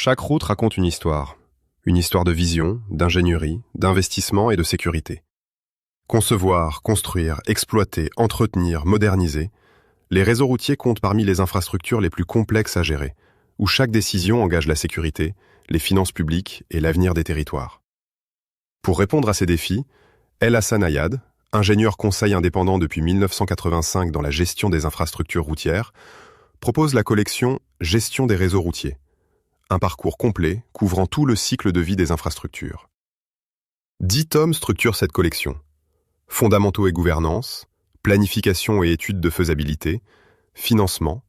Chaque route raconte une histoire de vision, d'ingénierie, d'investissement et de sécurité. Concevoir, construire, exploiter, entretenir, moderniser, les réseaux routiers comptent parmi les infrastructures les plus complexes à gérer, où chaque décision engage la sécurité, les finances publiques et l'avenir des territoires. Pour répondre à ces défis, El Hassan Ayad, ingénieur conseil indépendant depuis 1985 dans la gestion des infrastructures routières, propose la collection Gestion des réseaux routiers, un parcours complet couvrant tout le cycle de vie des infrastructures. 10 tomes structurent cette collection. Fondamentaux et gouvernance, planification et études de faisabilité, financement,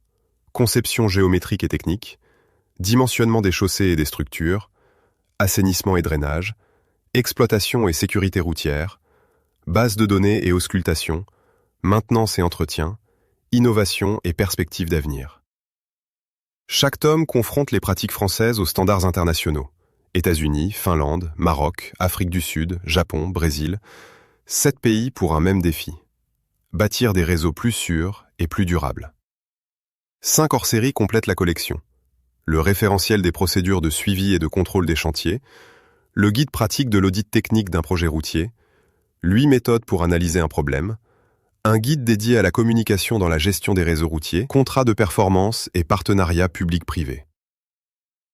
conception géométrique et technique, dimensionnement des chaussées et des structures, assainissement et drainage, exploitation et sécurité routière, base de données et auscultation, maintenance et entretien, innovation et perspectives d'avenir. Chaque tome confronte les pratiques françaises aux standards internationaux. États-Unis, Finlande, Maroc, Afrique du Sud, Japon, Brésil. 7 pays pour un même défi. Bâtir des réseaux plus sûrs et plus durables. 5 hors-séries complètent la collection. Le référentiel des procédures de suivi et de contrôle des chantiers, le guide pratique de l'audit technique d'un projet routier, 8 méthodes pour analyser un problème, un guide dédié à la communication dans la gestion des réseaux routiers, contrats de performance et partenariats public-privé.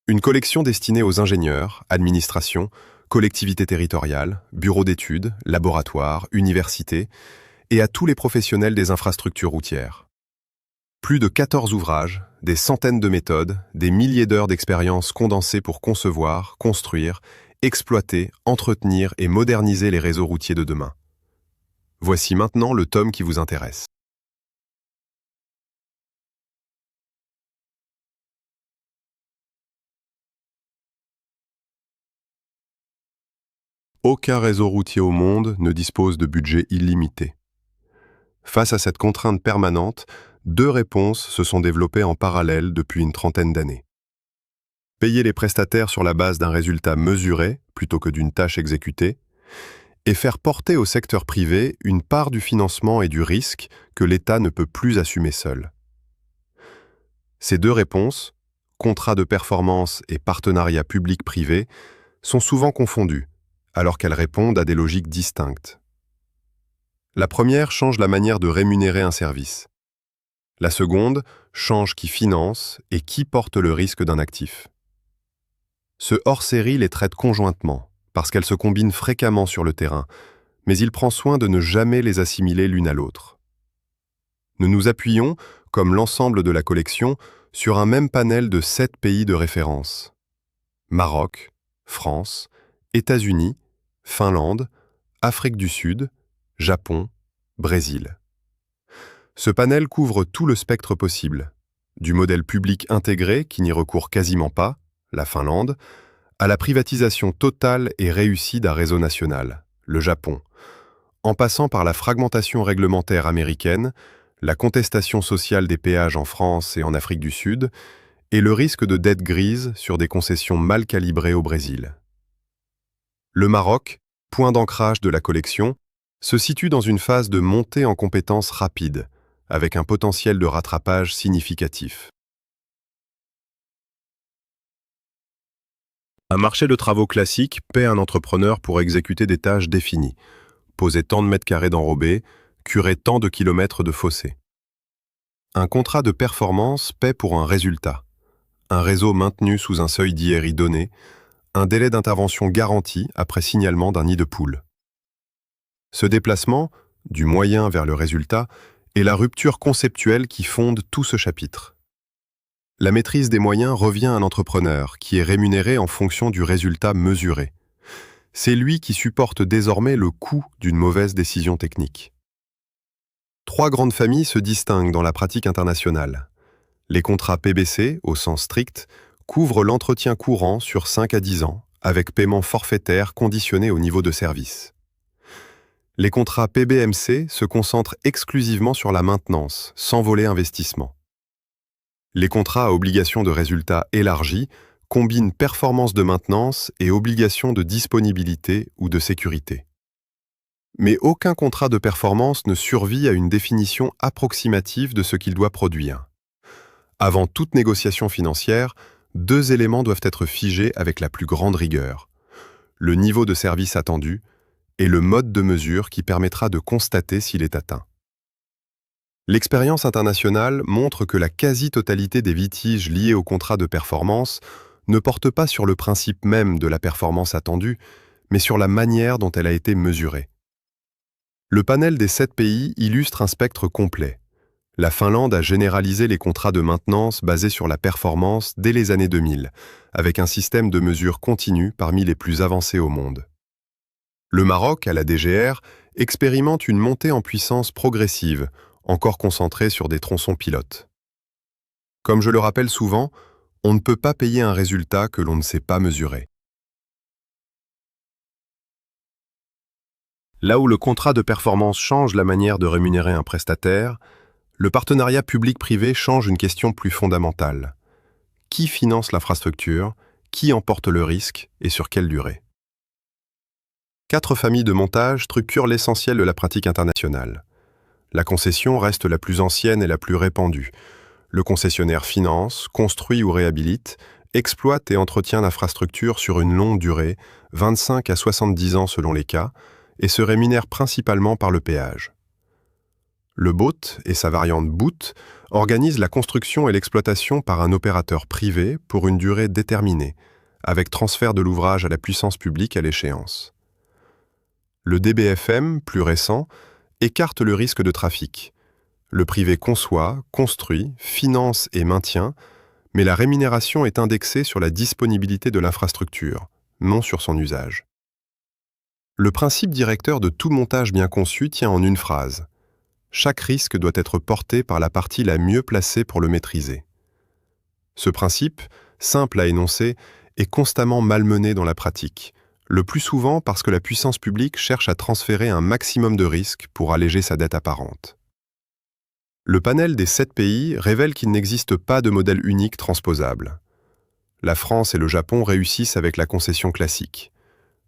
Une collection destinée aux ingénieurs, administrations, collectivités territoriales, bureaux d'études, laboratoires, universités et à tous les professionnels des infrastructures routières. Plus de 14 ouvrages, des centaines de méthodes, des milliers d'heures d'expérience condensées pour concevoir, construire, exploiter, entretenir et moderniser les réseaux routiers de demain. Voici maintenant le tome qui vous intéresse. Aucun réseau routier au monde ne dispose de budget illimité. Face à cette contrainte permanente, 2 réponses se sont développées en parallèle depuis une trentaine d'années. Payer les prestataires sur la base d'un résultat mesuré plutôt que d'une tâche exécutée, et faire porter au secteur privé une part du financement et du risque que l'État ne peut plus assumer seul. Ces 2 réponses, contrat de performance et partenariat public-privé, sont souvent confondues, alors qu'elles répondent à des logiques distinctes. La première change la manière de rémunérer un service. La seconde change qui finance et qui porte le risque d'un actif. Ce hors-série les traite conjointement, parce qu'elles se combinent fréquemment sur le terrain, mais il prend soin de ne jamais les assimiler l'une à l'autre. Nous nous appuyons, comme l'ensemble de la collection, sur un même panel de 7 pays de référence. Maroc, France, États-Unis, Finlande, Afrique du Sud, Japon, Brésil. Ce panel couvre tout le spectre possible, du modèle public intégré qui n'y recourt quasiment pas, la Finlande, à la privatisation totale et réussie d'un réseau national, le Japon, en passant par la fragmentation réglementaire américaine, la contestation sociale des péages en France et en Afrique du Sud, et le risque de dette grise sur des concessions mal calibrées au Brésil. Le Maroc, point d'ancrage de la collection, se situe dans une phase de montée en compétences rapide, avec un potentiel de rattrapage significatif. Un marché de travaux classique paie un entrepreneur pour exécuter des tâches définies, poser tant de mètres carrés d'enrobés, curer tant de kilomètres de fossés. Un contrat de performance paie pour un résultat, un réseau maintenu sous un seuil d'IRI donné, un délai d'intervention garanti après signalement d'un nid de poule. Ce déplacement, du moyen vers le résultat, est la rupture conceptuelle qui fonde tout ce chapitre. La maîtrise des moyens revient à l'entrepreneur, qui est rémunéré en fonction du résultat mesuré. C'est lui qui supporte désormais le coût d'une mauvaise décision technique. 3 grandes familles se distinguent dans la pratique internationale. Les contrats PBC, au sens strict, couvrent l'entretien courant sur 5 à 10 ans, avec paiement forfaitaire conditionné au niveau de service. Les contrats PBMC se concentrent exclusivement sur la maintenance, sans volet investissement. Les contrats à obligation de résultat élargie combinent performance de maintenance et obligation de disponibilité ou de sécurité. Mais aucun contrat de performance ne survit à une définition approximative de ce qu'il doit produire. Avant toute négociation financière, deux éléments doivent être figés avec la plus grande rigueur: le niveau de service attendu et le mode de mesure qui permettra de constater s'il est atteint. L'expérience internationale montre que la quasi-totalité des litiges liés au contrat de performance ne porte pas sur le principe même de la performance attendue, mais sur la manière dont elle a été mesurée. Le panel des 7 pays illustre un spectre complet. La Finlande a généralisé les contrats de maintenance basés sur la performance dès les années 2000, avec un système de mesure continue parmi les plus avancés au monde. Le Maroc, à la DGR, expérimente une montée en puissance progressive, encore concentrée sur des tronçons pilotes. Comme je le rappelle souvent, on ne peut pas payer un résultat que l'on ne sait pas mesurer. Là où le contrat de performance change la manière de rémunérer un prestataire, le partenariat public-privé change une question plus fondamentale. Qui finance l'infrastructure? Qui en porte le risque et sur quelle durée? 4 familles de montage structurent l'essentiel de la pratique internationale. La concession reste la plus ancienne et la plus répandue. Le concessionnaire finance, construit ou réhabilite, exploite et entretient l'infrastructure sur une longue durée, 25 à 70 ans selon les cas, et se rémunère principalement par le péage. Le BOT et sa variante BOOT organisent la construction et l'exploitation par un opérateur privé pour une durée déterminée, avec transfert de l'ouvrage à la puissance publique à l'échéance. Le DBFM, plus récent, écarte le risque de trafic. Le privé conçoit, construit, finance et maintient, mais la rémunération est indexée sur la disponibilité de l'infrastructure, non sur son usage. Le principe directeur de tout montage bien conçu tient en une phrase: chaque risque doit être porté par la partie la mieux placée pour le maîtriser. Ce principe, simple à énoncer, est constamment malmené dans la pratique, le plus souvent parce que la puissance publique cherche à transférer un maximum de risques pour alléger sa dette apparente. Le panel des 7 pays révèle qu'il n'existe pas de modèle unique transposable. La France et le Japon réussissent avec la concession classique.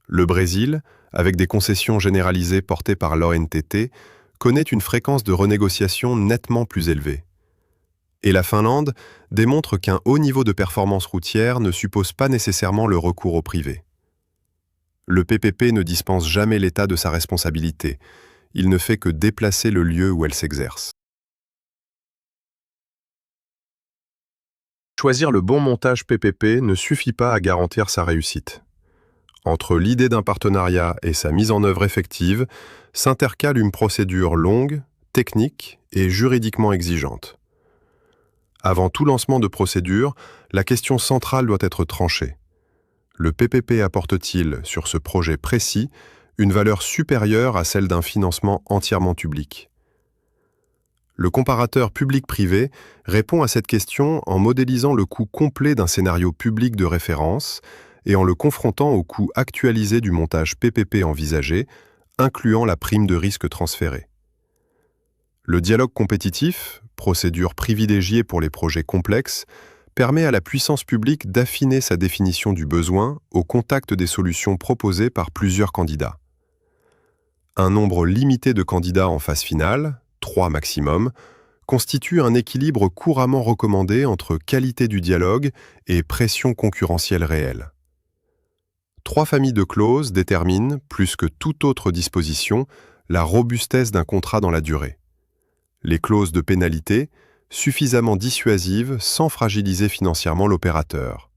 Le Brésil, avec des concessions généralisées portées par l'ONTT, connaît une fréquence de renégociation nettement plus élevée. Et la Finlande démontre qu'un haut niveau de performance routière ne suppose pas nécessairement le recours au privé. Le PPP ne dispense jamais l'État de sa responsabilité. Il ne fait que déplacer le lieu où elle s'exerce. Choisir le bon montage PPP ne suffit pas à garantir sa réussite. Entre l'idée d'un partenariat et sa mise en œuvre effective, s'intercale une procédure longue, technique et juridiquement exigeante. Avant tout lancement de procédure, la question centrale doit être tranchée. Le PPP apporte-t-il, sur ce projet précis, une valeur supérieure à celle d'un financement entièrement public? Le comparateur public-privé répond à cette question en modélisant le coût complet d'un scénario public de référence et en le confrontant au coût actualisé du montage PPP envisagé, incluant la prime de risque transférée. Le dialogue compétitif, procédure privilégiée pour les projets complexes, permet à la puissance publique d'affiner sa définition du besoin au contact des solutions proposées par plusieurs candidats. Un nombre limité de candidats en phase finale, 3 maximum, constitue un équilibre couramment recommandé entre qualité du dialogue et pression concurrentielle réelle. 3 familles de clauses déterminent, plus que toute autre disposition, la robustesse d'un contrat dans la durée. Les clauses de pénalité, suffisamment dissuasives sans fragiliser financièrement l'opérateur.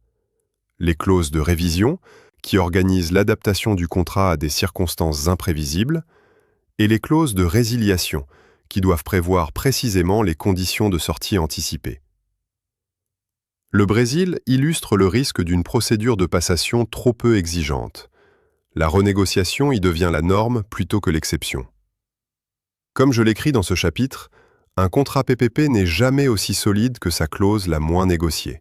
Les clauses de révision, qui organisent l'adaptation du contrat à des circonstances imprévisibles. Et les clauses de résiliation, qui doivent prévoir précisément les conditions de sortie anticipée. Le Brésil illustre le risque d'une procédure de passation trop peu exigeante. La renégociation y devient la norme plutôt que l'exception. Comme je l'écris dans ce chapitre, un contrat PPP n'est jamais aussi solide que sa clause la moins négociée.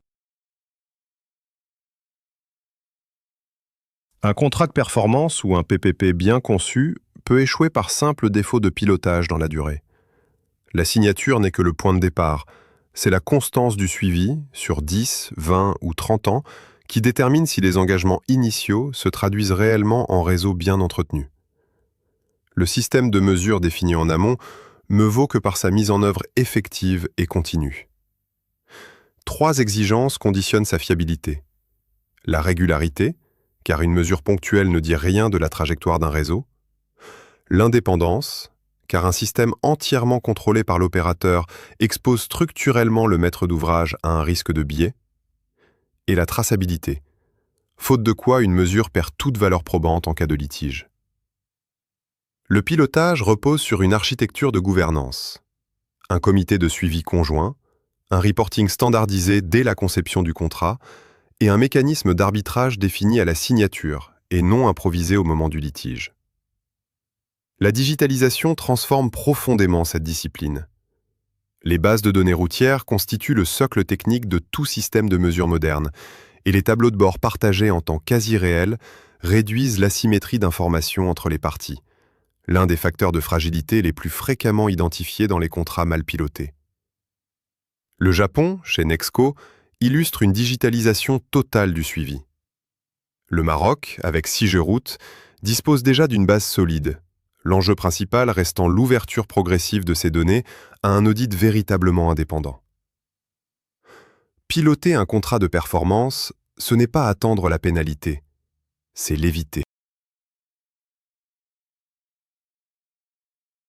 Un contrat de performance ou un PPP bien conçu peut échouer par simple défaut de pilotage dans la durée. La signature n'est que le point de départ. C'est la constance du suivi, sur 10, 20 ou 30 ans, qui détermine si les engagements initiaux se traduisent réellement en réseau bien entretenu. Le système de mesure défini en amont me vaut que par sa mise en œuvre effective et continue. 3 exigences conditionnent sa fiabilité. La régularité, car une mesure ponctuelle ne dit rien de la trajectoire d'un réseau. L'indépendance, car un système entièrement contrôlé par l'opérateur expose structurellement le maître d'ouvrage à un risque de biais. Et la traçabilité, faute de quoi une mesure perd toute valeur probante en cas de litige. Le pilotage repose sur une architecture de gouvernance. Un comité de suivi conjoint, un reporting standardisé dès la conception du contrat et un mécanisme d'arbitrage défini à la signature et non improvisé au moment du litige. La digitalisation transforme profondément cette discipline. Les bases de données routières constituent le socle technique de tout système de mesure moderne et les tableaux de bord partagés en temps quasi réel réduisent l'asymétrie d'information entre les parties, l'un des facteurs de fragilité les plus fréquemment identifiés dans les contrats mal pilotés. Le Japon, chez Nexco, illustre une digitalisation totale du suivi. Le Maroc, avec Sigeroute, dispose déjà d'une base solide, l'enjeu principal restant l'ouverture progressive de ces données à un audit véritablement indépendant. Piloter un contrat de performance, ce n'est pas attendre la pénalité, c'est l'éviter.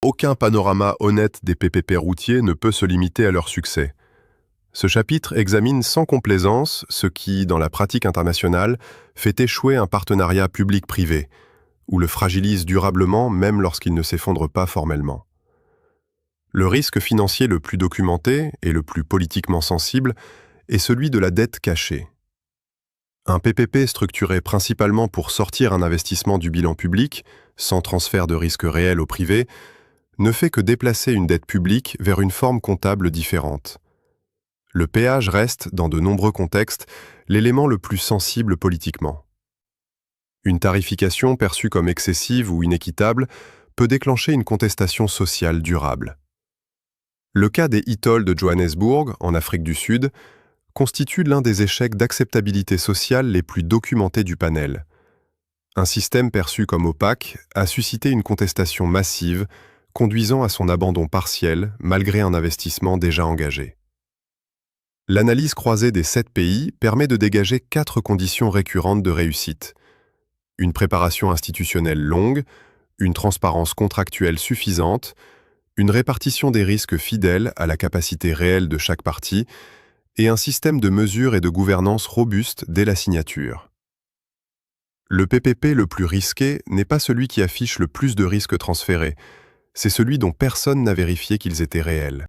Aucun panorama honnête des PPP routiers ne peut se limiter à leur succès. Ce chapitre examine sans complaisance ce qui, dans la pratique internationale, fait échouer un partenariat public-privé, ou le fragilise durablement même lorsqu'il ne s'effondre pas formellement. Le risque financier le plus documenté et le plus politiquement sensible est celui de la dette cachée. Un PPP structuré principalement pour sortir un investissement du bilan public, sans transfert de risque réel au privé, ne fait que déplacer une dette publique vers une forme comptable différente. Le péage reste, dans de nombreux contextes, l'élément le plus sensible politiquement. Une tarification perçue comme excessive ou inéquitable peut déclencher une contestation sociale durable. Le cas des e-tolls de Johannesburg, en Afrique du Sud, constitue l'un des échecs d'acceptabilité sociale les plus documentés du panel. Un système perçu comme opaque a suscité une contestation massive, conduisant à son abandon partiel malgré un investissement déjà engagé. L'analyse croisée des 7 pays permet de dégager 4 conditions récurrentes de réussite. Une préparation institutionnelle longue, une transparence contractuelle suffisante, une répartition des risques fidèle à la capacité réelle de chaque partie et un système de mesure et de gouvernance robuste dès la signature. Le PPP le plus risqué n'est pas celui qui affiche le plus de risques transférés, c'est celui dont personne n'a vérifié qu'ils étaient réels.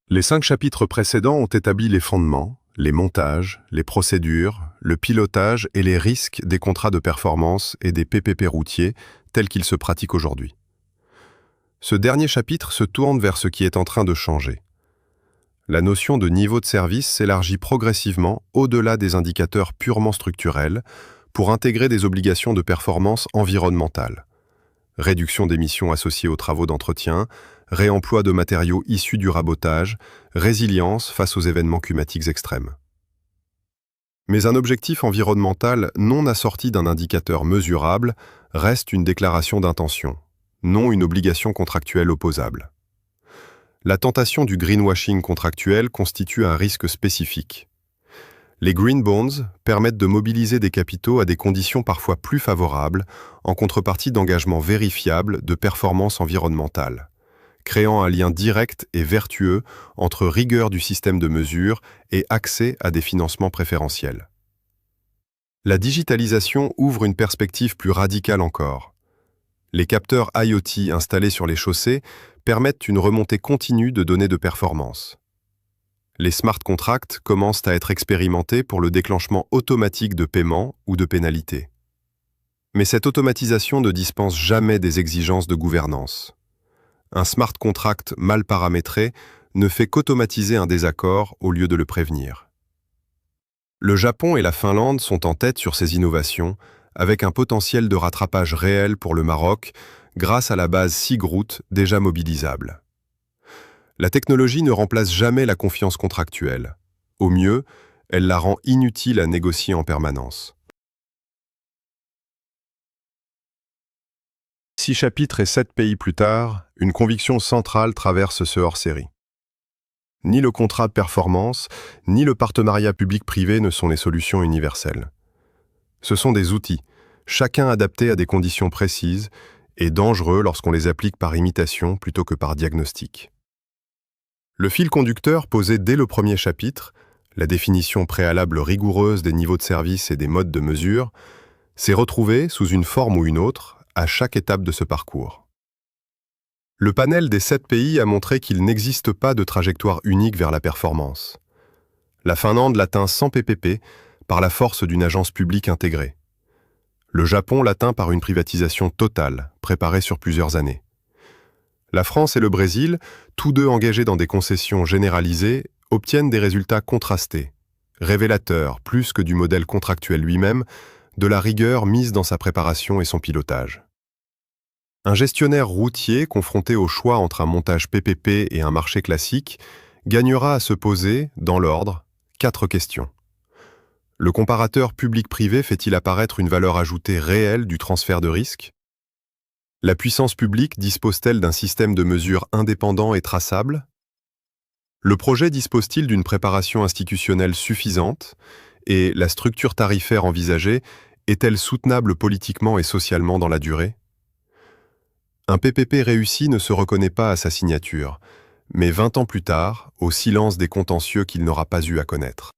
Les 5 chapitres précédents ont établi les fondements, les montages, les procédures, le pilotage et les risques des contrats de performance et des PPP routiers tels qu'ils se pratiquent aujourd'hui. Ce dernier chapitre se tourne vers ce qui est en train de changer. La notion de niveau de service s'élargit progressivement au-delà des indicateurs purement structurels pour intégrer des obligations de performance environnementale. Réduction d'émissions associées aux travaux d'entretien, réemploi de matériaux issus du rabotage, résilience face aux événements climatiques extrêmes. Mais un objectif environnemental non assorti d'un indicateur mesurable reste une déclaration d'intention, non une obligation contractuelle opposable. La tentation du greenwashing contractuel constitue un risque spécifique. Les green bonds permettent de mobiliser des capitaux à des conditions parfois plus favorables, en contrepartie d'engagements vérifiables de performance environnementale, créant un lien direct et vertueux entre rigueur du système de mesure et accès à des financements préférentiels. La digitalisation ouvre une perspective plus radicale encore. Les capteurs IoT installés sur les chaussées permettent une remontée continue de données de performance. Les smart contracts commencent à être expérimentés pour le déclenchement automatique de paiements ou de pénalités. Mais cette automatisation ne dispense jamais des exigences de gouvernance. Un smart contract mal paramétré ne fait qu'automatiser un désaccord au lieu de le prévenir. Le Japon et la Finlande sont en tête sur ces innovations, avec un potentiel de rattrapage réel pour le Maroc grâce à la base Sigeroute déjà mobilisable. La technologie ne remplace jamais la confiance contractuelle. Au mieux, elle la rend inutile à négocier en permanence. 6 chapitres et 7 pays plus tard, une conviction centrale traverse ce hors-série. Ni le contrat de performance, ni le partenariat public-privé ne sont les solutions universelles. Ce sont des outils, chacun adapté à des conditions précises et dangereux lorsqu'on les applique par imitation plutôt que par diagnostic. Le fil conducteur posé dès le premier chapitre, la définition préalable rigoureuse des niveaux de service et des modes de mesure, s'est retrouvé, sous une forme ou une autre, à chaque étape de ce parcours. Le panel des 7 pays a montré qu'il n'existe pas de trajectoire unique vers la performance. La Finlande l'atteint sans PPP par la force d'une agence publique intégrée. Le Japon l'atteint par une privatisation totale, préparée sur plusieurs années. La France et le Brésil, tous deux engagés dans des concessions généralisées, obtiennent des résultats contrastés, révélateurs, plus que du modèle contractuel lui-même, de la rigueur mise dans sa préparation et son pilotage. Un gestionnaire routier confronté au choix entre un montage PPP et un marché classique gagnera à se poser, dans l'ordre, 4 questions. Le comparateur public-privé fait-il apparaître une valeur ajoutée réelle du transfert de risque? La puissance publique dispose-t-elle d'un système de mesure indépendant et traçable? Le projet dispose-t-il d'une préparation institutionnelle suffisante? Et la structure tarifaire envisagée est-elle soutenable politiquement et socialement dans la durée? Un PPP réussi ne se reconnaît pas à sa signature, mais 20 ans plus tard, au silence des contentieux qu'il n'aura pas eu à connaître.